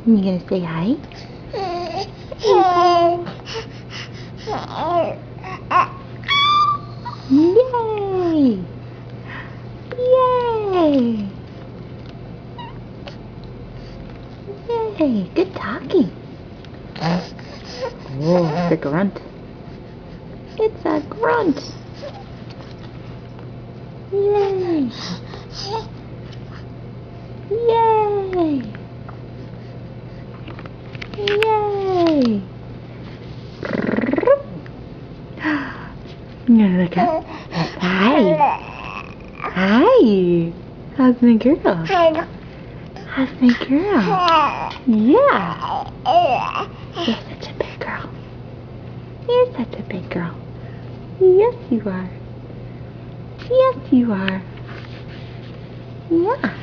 You gonna say hi? Yay! Yay! Yay! Good talking. Oh, it's a grunt. It's a grunt. Yay! Yay! Yay! You gonna look up? Hi! Hi! How's my girl? How's my girl? Yeah! You're such a big girl. You're such a big girl. Yes, you are. Yes, you are. Yeah.